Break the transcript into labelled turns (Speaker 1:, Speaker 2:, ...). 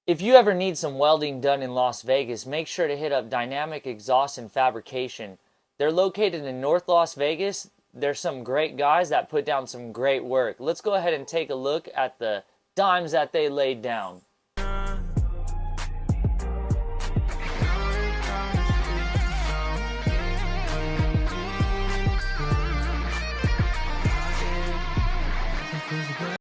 Speaker 1: If you ever need some welding done in Las Vegas, make sure to hit up Dynamic Exhaust and Fabrication. They're located in North Las Vegas. There's some great guys that put down some great work. Let's go ahead and take a look at the dimes that they laid down.